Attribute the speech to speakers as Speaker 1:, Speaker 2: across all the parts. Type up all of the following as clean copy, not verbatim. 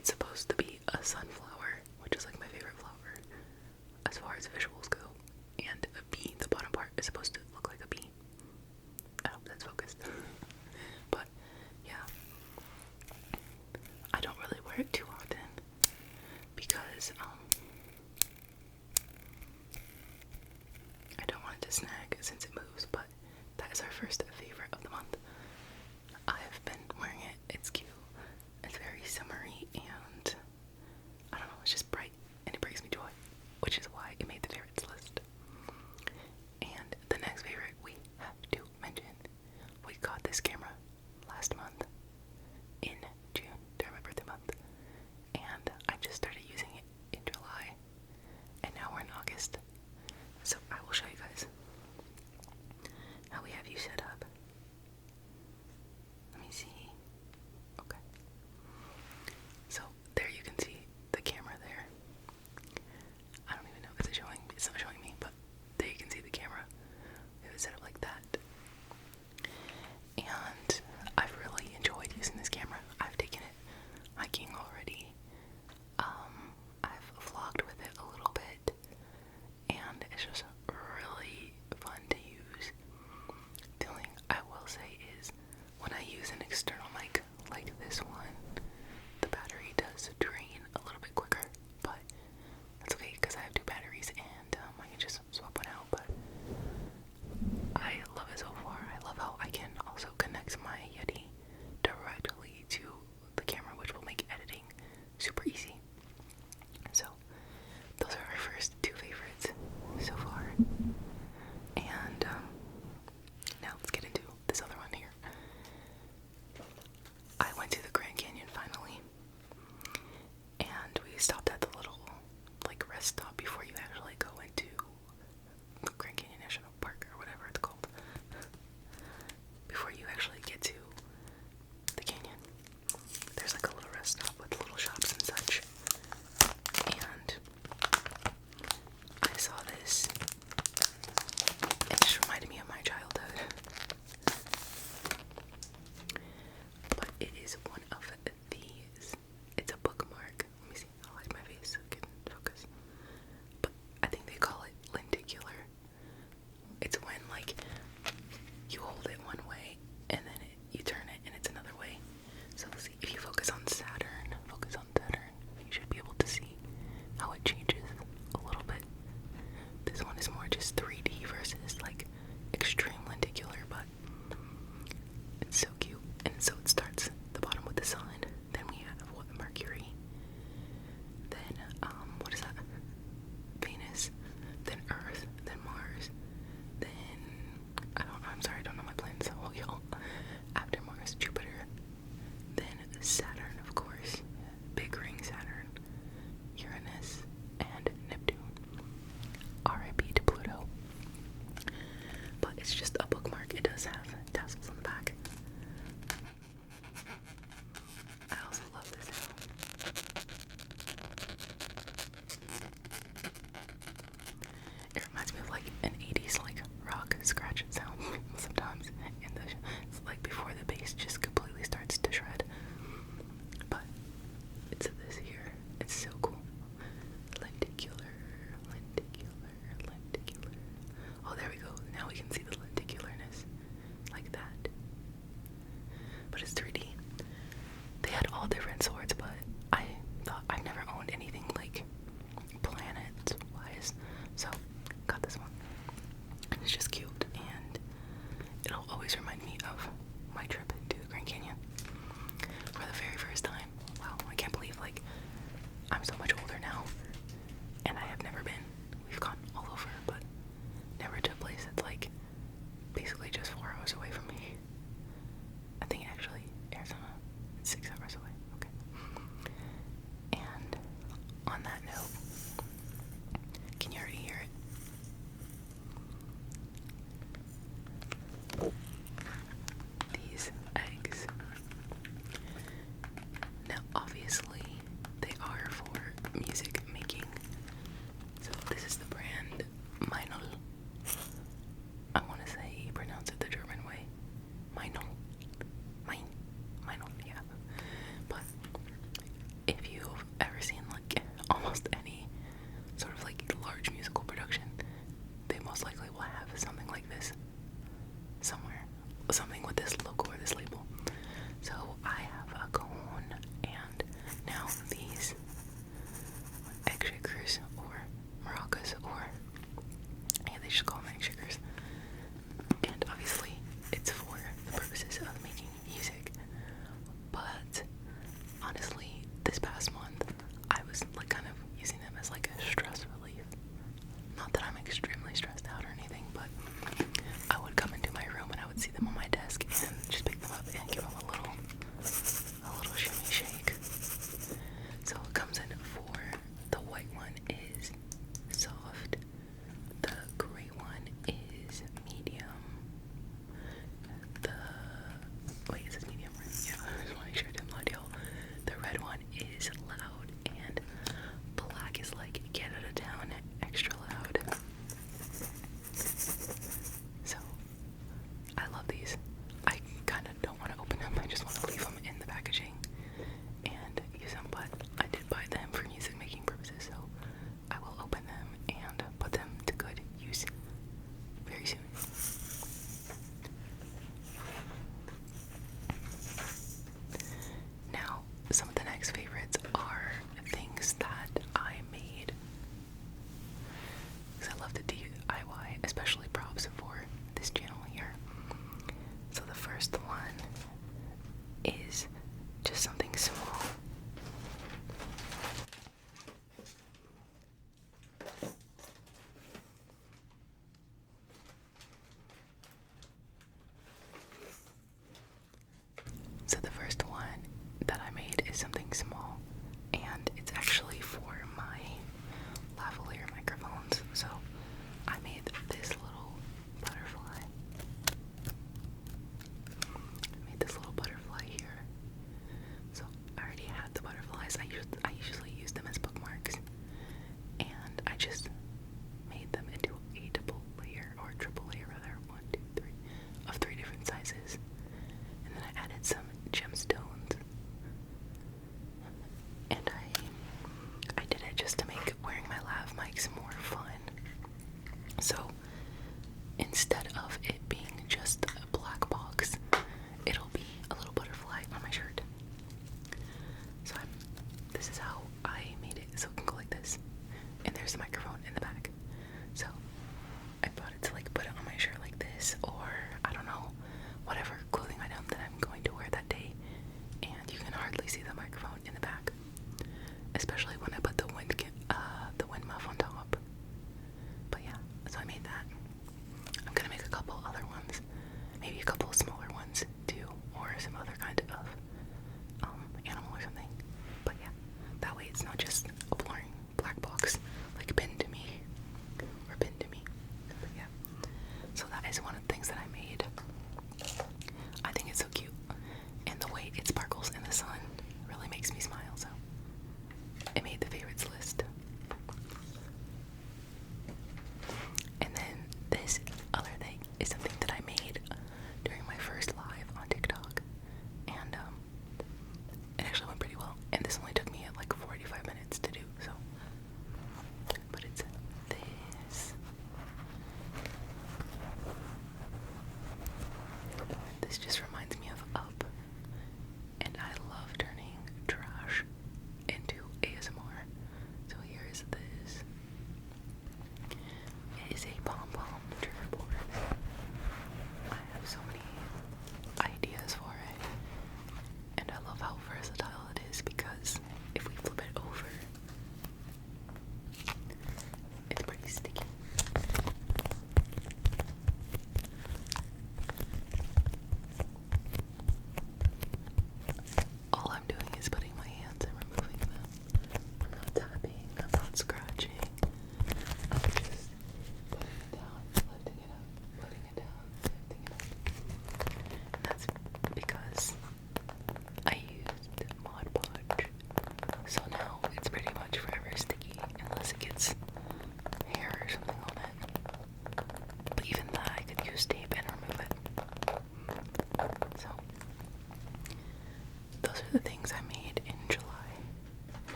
Speaker 1: it's supposed to be a sunflower, which is like my favorite flower as far as visuals go. And a bee, the bottom part, is supposed to look like a bee. I hope that's focused. But yeah, I don't really wear it too often because I don't want it to snag since it moves, but that is our first favorite of the month. I have been wearing it. It's cute. It's very summery and I don't know, it's just bright and it brings me joy, which is why it made the favorites list. And the next favorite we have to mention, we got this camera last month in June during my birthday month, and I just started using it in July, and now we're in August. So I will show you guys how we have you set up. Let me see. Okay. So there you can see the camera there. I don't even know if it's showing. It's not showing me, but there you can see the camera. We have it set up like that. And I've really enjoyed using this camera. I've taken it hiking already. I've vlogged with it a little bit, and it's just really fun to use. The only thing I will say is when I use an external mic like this one, the battery does drain a little bit quicker, but that's okay because I have two batteries and I can just swap one out. But I love it so far. I love how I can also connect my Yeti directly to the camera, which will make editing super easy. So those are our first two favorites so far. And now let's get into this other one here. I went to the Grand Canyon finally, and we stopped at the little like rest stop before you actually go into Grand Canyon National Park or whatever it's called. Before you actually get to the canyon, there's like a little rest stop with little shops and such. And I saw this. It just reminded me of my childhood. But it is one of these. It's a bookmark. Let me see. I'll hide my face so I can focus. But I think they call it lenticular. It's when like you hold it one way and then you turn it and it's another way. So see, if you focus on Saturn, you should be able to see how it changes a little bit. This one is more just 3D versus like extreme lenticular, but it's so cute. And so it starts at the bottom with the sun, then we have what, Mercury, then what is that? Venus, then Earth, then Mars, then I'm sorry, I don't know my planets so well, y'all. After Mars, Jupiter, then Saturn, of course, big ring Saturn, Uranus, and Neptune. R.I.P. to Pluto. But it's just a bookmark. It does have tassels on the back. I also love this sound. It reminds me of like an 80s like rock scratch sound sometimes. And it's like before the bass just completely starts to shred. But it's ever seen like almost any sort of like large musical production, they most likely will have something like this somewhere, something with this logo or this label. So I have a cajon, and now these egg shakers or maracas, or yeah, they should call them egg shakers. And obviously, it's for the purposes of making music. But honestly, this past month, I was like kind of using them as like a stress relief. Not that I'm extremely stressed out or anything, but I would come into my room and I would see them on my desk and just pick them up and give them a little shimmy shake. So it comes in for the white one is soft, the gray one is medium, is this medium right? Yeah, I just want to make sure I didn't lie to y'all. The red one is loud, and black is like get out of town, extra loud. So I love these. I kind of don't want to open them. I just want to leave them in the packaging and use them, but I did buy them for music making purposes, so I will open them and put them to good use very soon. Now, some of the next favorites are things that I made, because I love to DIY, especially props for this channel here. So the first one is just something small. So the first one that I made is something small, and it's actually for my lavalier microphones. So I made this little butterfly. Here. So I already had the butterflies. I usually use them as bookmarks, and I just made them into a double layer, or triple layer rather, 1, 2, 3, of 3 different sizes. And then I added some gemstones, and I did it just to make wearing my lav mics more fun. So instead of it being just a black box, it'll be a little butterfly on my shirt. So this is how I made it, so it can go like this. And there's the microphone in the back. So I bought it to like put it on my shirt like this, or I don't know, whatever clothing item that I'm going to wear that day. And you can hardly see the microphone in the back, especially when I put the wind muff on top.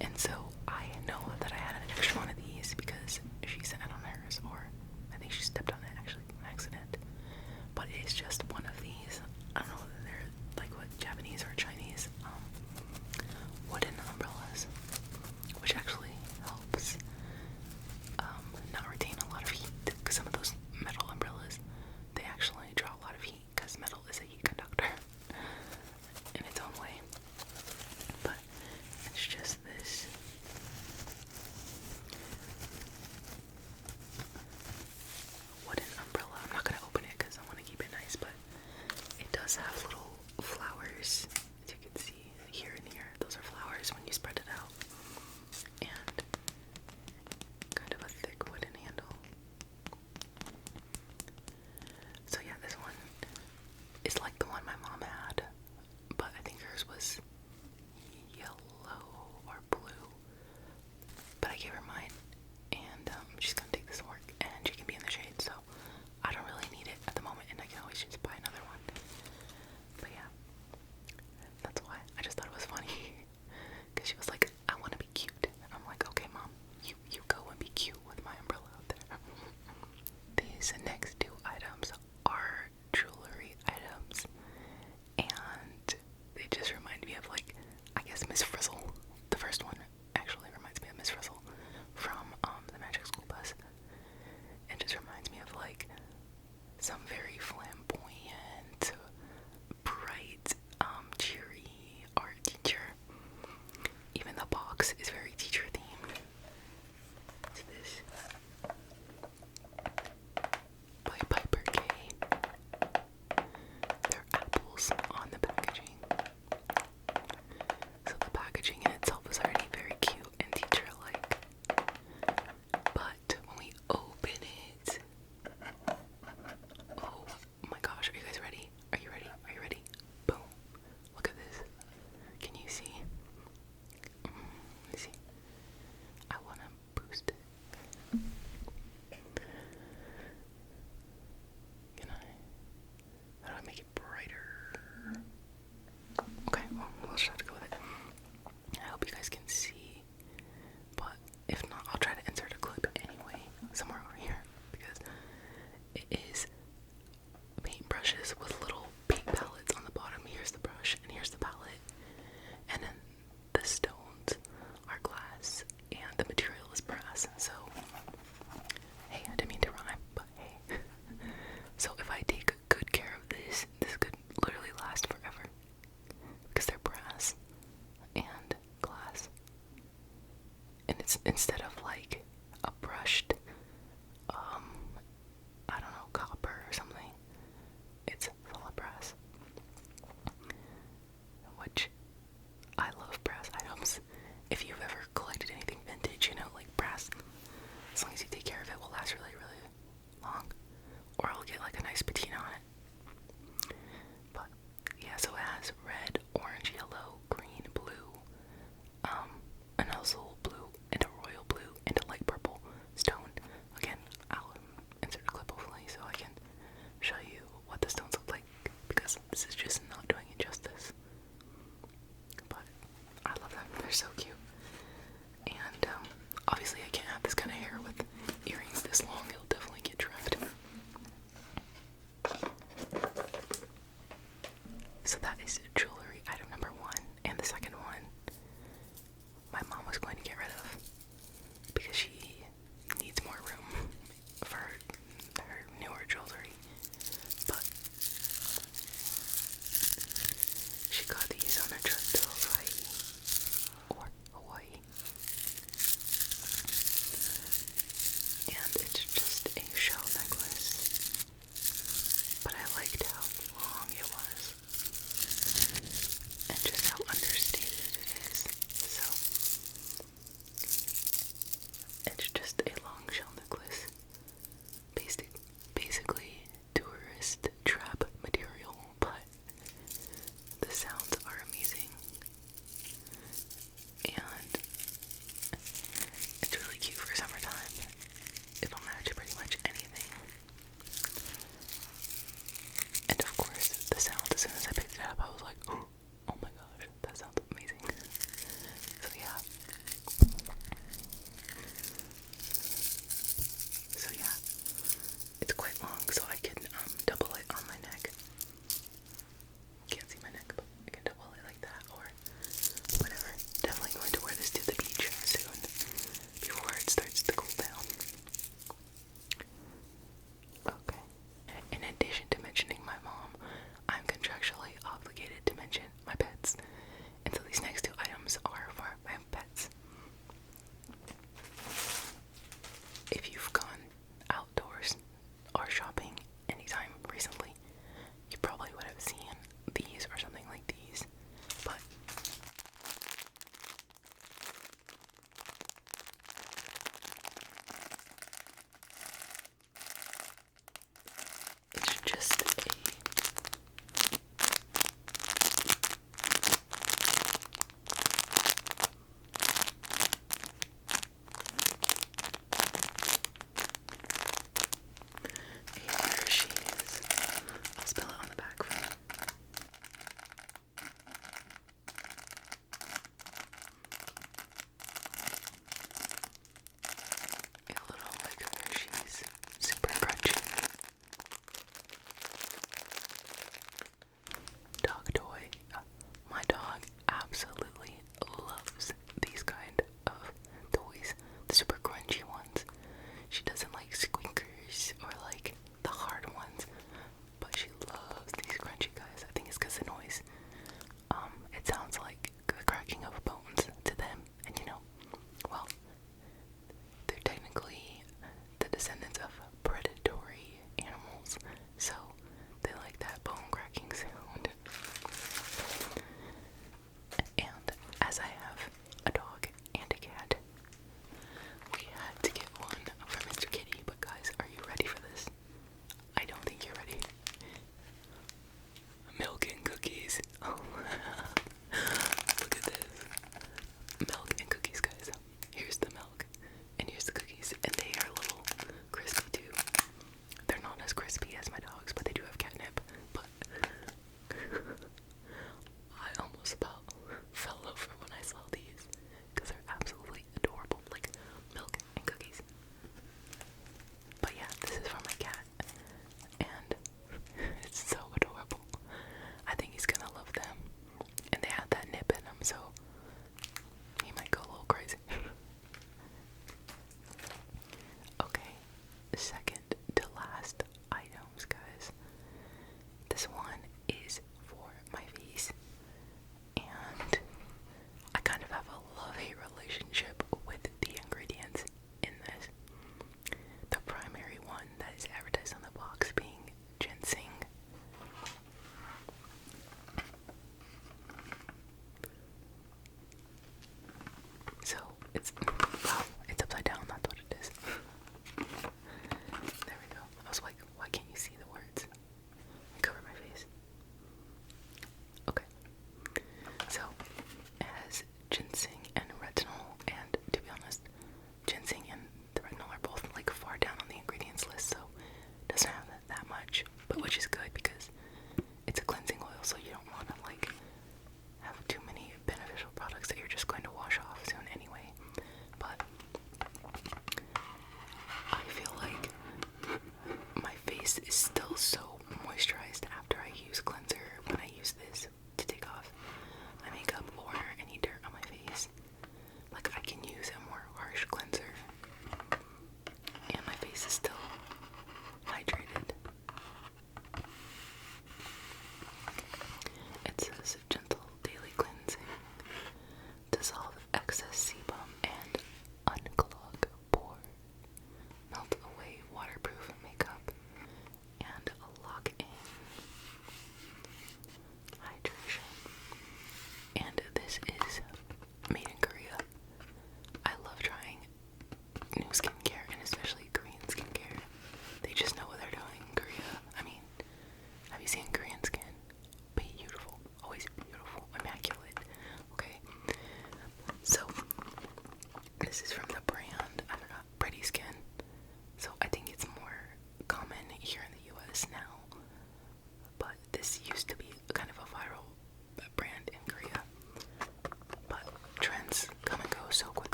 Speaker 1: And so I know that I had an extra one of these because she sent it on hers, or I think she stepped on it actually on accident. But it's just one of these. I don't know whether they're like what, Japanese or Chinese wooden umbrellas, which actually helps not retain a lot of heat, because some of those metal umbrellas, they actually draw a lot of heat because metal is a heat conductor in its own way. But it's just this wooden umbrella. I'm not going to open it because I want to keep it nice, but it does have little flowers, as you can see here and here. Those are flowers when you spread it out, and kind of a thick wooden handle. So yeah, this one is like the one my mom had, but I think hers was yellow or blue. But I gave her mine, and she's gonna take this to work, and she can be in the shade, so I don't really need it at the moment, and I can always just buy another one. But yeah, that's why. I just thought it was funny, because she was like, I want to be cute. And I'm like, okay, Mom, you go and be cute with my umbrella out there. These next two items are jewelry items, and they just remind me of, like, I guess Miss Frizzle. The first one actually reminds me of Miss Frizzle from the Magic School Bus. It just reminds me of, like, some very flamboyant, bright, cheery art teacher. Even the box is very teacher themed. It's this by Piper K. There are apples on the packaging. So the packaging in itself is already very cute and teacher-like. But when we open it, oh my gosh, are you guys ready? Are you ready? Are you ready? Boom. Look at this. Can you see? Let me see. I want to boost it. Can I? How do I make it brighter? Okay, well, we'll just have to go with it. I hope you guys can see, but if not, I'll try to insert a clip anyway, somewhere over here, because it is paintbrushes with little paint palettes on the bottom. Here's the brush, and here's the palette, and then the stones are glass, and the material is brass. So, hey, I didn't mean to rhyme, but hey. So if I take good care of this, this could literally last forever, because they're brass and glass. And it's, instead of like a brushed